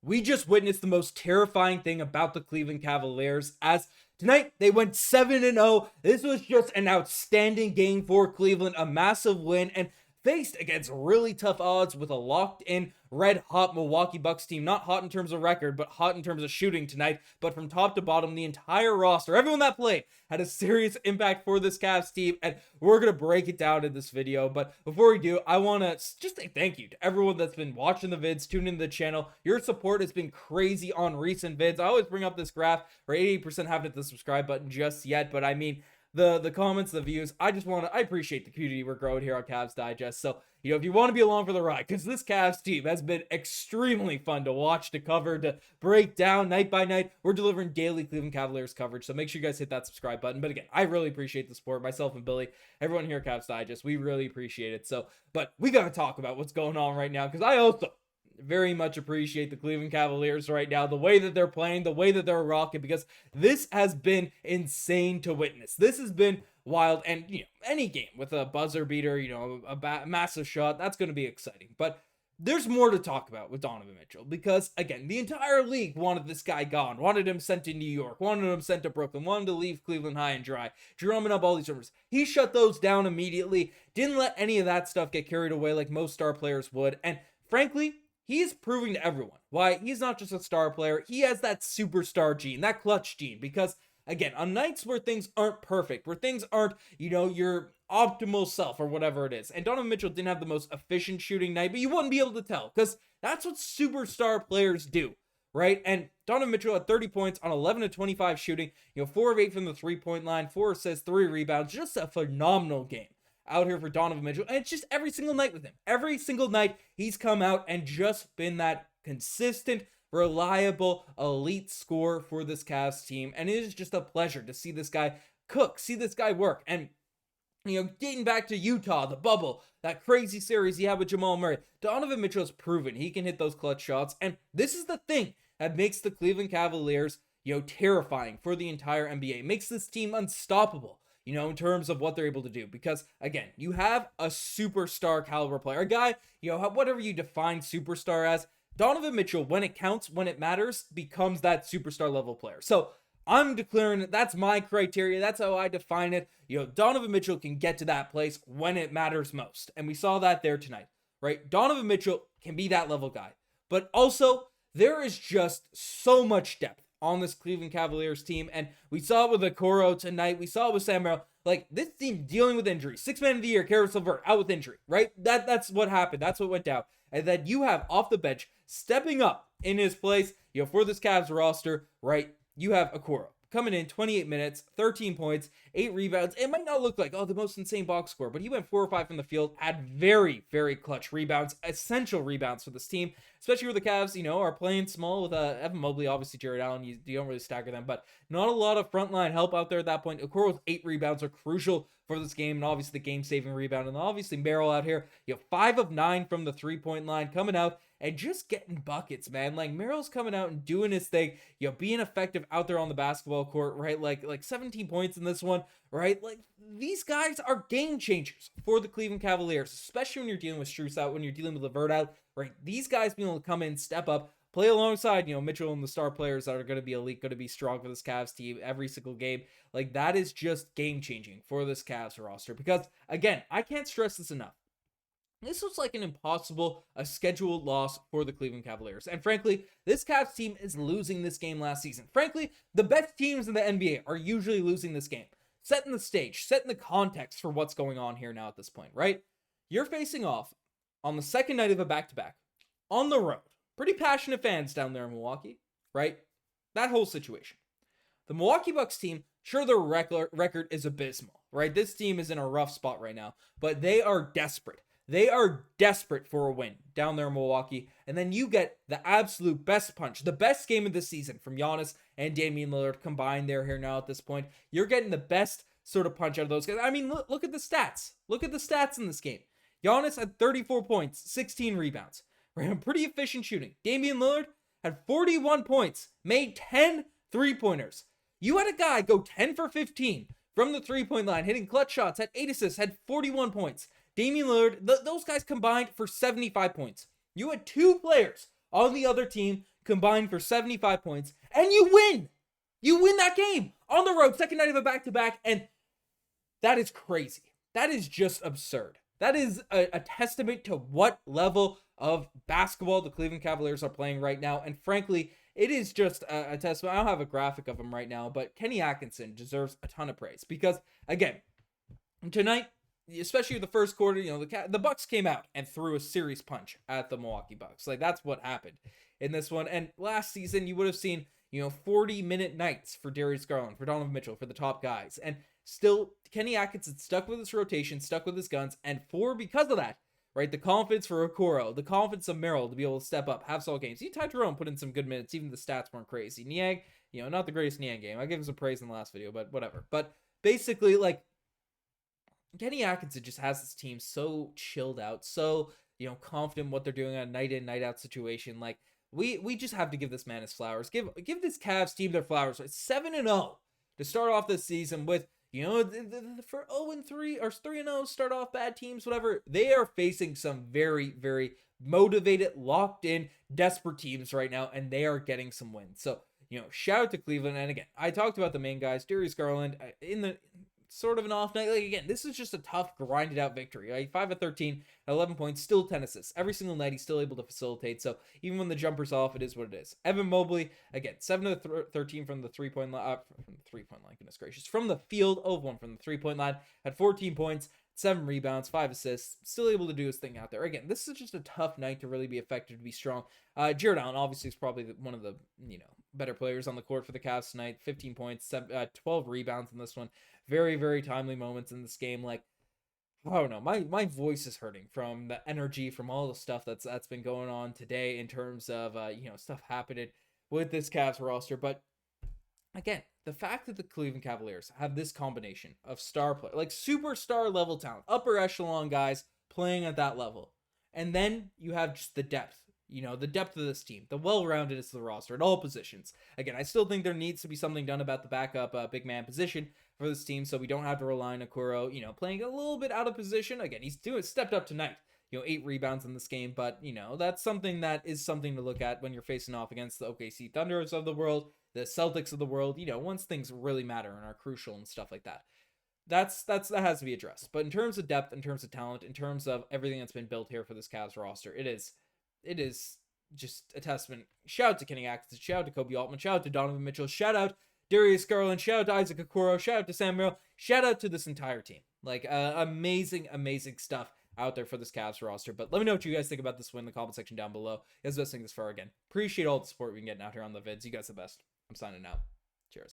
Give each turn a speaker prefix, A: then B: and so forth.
A: We just witnessed the most terrifying thing about the Cleveland Cavaliers as tonight they went 7-0. This was just an outstanding game for Cleveland, a massive win, and faced against really tough odds with a locked-in, red-hot Milwaukee Bucks team. Not hot in terms of record, but hot in terms of shooting tonight. But from top to bottom, the entire roster, everyone that played, had a serious impact for this Cavs team, and we're going to break it down in this video. But before we do, I want to just say thank you to everyone that's been watching the vids, tuning into the channel. Your support has been crazy on recent vids. I always bring up this graph where 88% haven't hit the subscribe button just yet, but I mean, the comments, the views, I appreciate the community we're growing here on Cavs Digest. So, if you want to be along for the ride, because this Cavs team has been extremely fun to watch, to cover, to break down night by night. We're delivering daily Cleveland Cavaliers coverage, so make sure you guys hit that subscribe button. But again, I really appreciate the support, myself and Billy, everyone here at Cavs Digest. We really appreciate it. So, but we got to talk about what's going on right now, because I also very much appreciate the Cleveland Cavaliers right now, the way that they're playing, the way that they're rocking, because this has been insane to witness. This has been wild, and any game with a buzzer beater, a massive shot, that's going to be exciting. But there's more to talk about with Donovan Mitchell, because again, the entire league wanted this guy gone, wanted him sent to New York, wanted him sent to Brooklyn, wanted to leave Cleveland high and dry, drumming up all these rumors. He shut those down immediately, didn't let any of that stuff get carried away like most star players would, and frankly, he's proving to everyone why he's not just a star player. He has that superstar gene, that clutch gene, because again, on nights where things aren't perfect, where things aren't, your optimal self or whatever it is, and Donovan Mitchell didn't have the most efficient shooting night, but you wouldn't be able to tell, because that's what superstar players do, right? And Donovan Mitchell had 30 points on 11 of 25 shooting, 4 of 8 from the three-point line, 4 assists, 3 rebounds, just a phenomenal game out here for Donovan Mitchell. And it's just every single night with him. Every single night he's come out and just been that consistent, reliable, elite scorer for this Cavs team. And it is just a pleasure to see this guy cook, see this guy work. And, dating back to Utah, the bubble, that crazy series he had with Jamal Murray, Donovan Mitchell has proven he can hit those clutch shots. And this is the thing that makes the Cleveland Cavaliers, terrifying for the entire NBA. Makes this team unstoppable, in terms of what they're able to do. Because, again, you have a superstar caliber player. A guy, whatever you define superstar as, Donovan Mitchell, when it counts, when it matters, becomes that superstar level player. So, I'm declaring that's my criteria. That's how I define it. Donovan Mitchell can get to that place when it matters most. And we saw that there tonight, right? Donovan Mitchell can be that level guy. But also, there is just so much depth on this Cleveland Cavaliers team, and we saw it with Okoro tonight, we saw it with Sam Merrill. Like, this team dealing with injury. 6 man of the year, Caris LeVert, out with injury, right? That's what happened. That's what went down. And then you have off the bench, stepping up in his place, for this Cavs roster, right? You have Okoro coming in 28 minutes, 13 points, 8 rebounds. It might not look like, the most insane box score, but he went 4 or 5 from the field, had very, very clutch rebounds, essential rebounds for this team, especially where the Cavs, are playing small with Evan Mobley, obviously Jarrett Allen, you don't really stagger them, but not a lot of frontline help out there at that point. Okoro's 8 rebounds are crucial for this game, and obviously the game-saving rebound, and obviously Merrill out here, 5 of 9 from the three-point line, coming out and just getting buckets, man. Like, Merrill's coming out and doing his thing, being effective out there on the basketball court, right? Like 17 points in this one, right? Like, these guys are game changers for the Cleveland Cavaliers, especially when you're dealing with Strus out, when you're dealing with LeVert out, right? These guys being able to come in, step up, play alongside, Mitchell and the star players that are going to be elite, going to be strong for this Cavs team every single game. Like, that is just game changing for this Cavs roster, because again, I can't stress this enough. This looks like an impossible, a scheduled loss for the Cleveland Cavaliers. And frankly, this Cavs team is losing this game last season. Frankly, the best teams in the NBA are usually losing this game. Setting the stage, setting the context for what's going on here now at this point, right? You're facing off on the second night of a back-to-back, on the road. Pretty passionate fans down there in Milwaukee, right? That whole situation. The Milwaukee Bucks team, sure, their record is abysmal, right? This team is in a rough spot right now, but they are desperate. They are desperate for a win down there in Milwaukee. And then you get the absolute best punch, the best game of the season from Giannis and Damian Lillard combined there here now at this point. You're getting the best sort of punch out of those guys. I mean, look at the stats. Look at the stats in this game. Giannis had 34 points, 16 rebounds. Right? Pretty efficient shooting. Damian Lillard had 41 points, made 10 three-pointers. You had a guy go 10 for 15 from the three-point line, hitting clutch shots, had 8 assists, had 41 points. Damian Lillard, those guys combined for 75 points. You had 2 players on the other team combined for 75 points, and you win. You win that game on the road, second night of a back-to-back, and that is crazy. That is just absurd. That is a testament to what level of basketball the Cleveland Cavaliers are playing right now, and frankly, it is just a testament. I don't have a graphic of him right now, but Kenny Atkinson deserves a ton of praise because, again, tonight, especially the first quarter, the Bucks came out and threw a serious punch at the Milwaukee Bucks. Like, that's what happened in this one. And last season, you would have seen, 40-minute nights for Darius Garland, for Donovan Mitchell, for the top guys. And still, Kenny Atkinson stuck with his rotation, stuck with his guns, and because of that, right, the confidence for Okoro, the confidence of Merrill to be able to step up, have solid games. Ty Jerome put in some good minutes, even the stats weren't crazy. Niang, not the greatest Niang game. I gave him some praise in the last video, but whatever. But basically, like, Kenny Atkinson just has this team so chilled out, so, confident in what they're doing on a night in, night out situation. Like, we just have to give this man his flowers. Give this Cavs team their flowers. It's 7-0 to start off this season with, for 0-3 or 3-0, start off bad teams, whatever. They are facing some very, very motivated, locked in, desperate teams right now, and they are getting some wins. So, shout out to Cleveland. And again, I talked about the main guys, Darius Garland, in the sort of an off night. Like, again, this is just a tough, grinded out victory. Like, 5 of 13, 11 points, still 10 assists. Every single night, he's still able to facilitate. So even when the jumper's off, it is what it is. Evan Mobley, again, 7 of 13 from the 3-point line. Goodness gracious. From the field, 0-1 from the 3-point line. Had 14 points, 7 rebounds, 5 assists. Still able to do his thing out there. Again, this is just a tough night to really be effective, to be strong. Jarrett Allen, obviously, is probably one of the, better players on the court for the Cavs tonight. 15 points, 12 rebounds in this one. Very, very timely moments in this game. Like, I don't know, my voice is hurting from the energy, from all the stuff that's been going on today in terms of stuff happening with this Cavs roster. But again, the fact that the Cleveland Cavaliers have this combination of star play, like superstar level talent, upper echelon guys playing at that level, and then you have just the depth. The depth of this team, the well-roundedness of the roster at all positions. Again, I still think there needs to be something done about the backup big man position for this team, so we don't have to rely on Okoro, playing a little bit out of position. Again, he's stepped up tonight, 8 rebounds in this game, but, that's something to look at when you're facing off against the OKC Thunders of the world, the Celtics of the world, once things really matter and are crucial and stuff like that. That has to be addressed. But in terms of depth, in terms of talent, in terms of everything that's been built here for this Cavs roster, it is just a testament. Shout out to Kenny Atkinson, shout out to Koby Altman, shout out to Donovan Mitchell, shout out Darius Garland, shout out to Isaac Okoro, shout out to Sam Merrill, shout out to this entire team. Like, amazing stuff out there for this Cavs roster. But let me know what you guys think about this win in the comment section down below. You guys listening this far again. Appreciate all the support we've been getting out here on the vids. You guys are the best. I'm signing out. Cheers.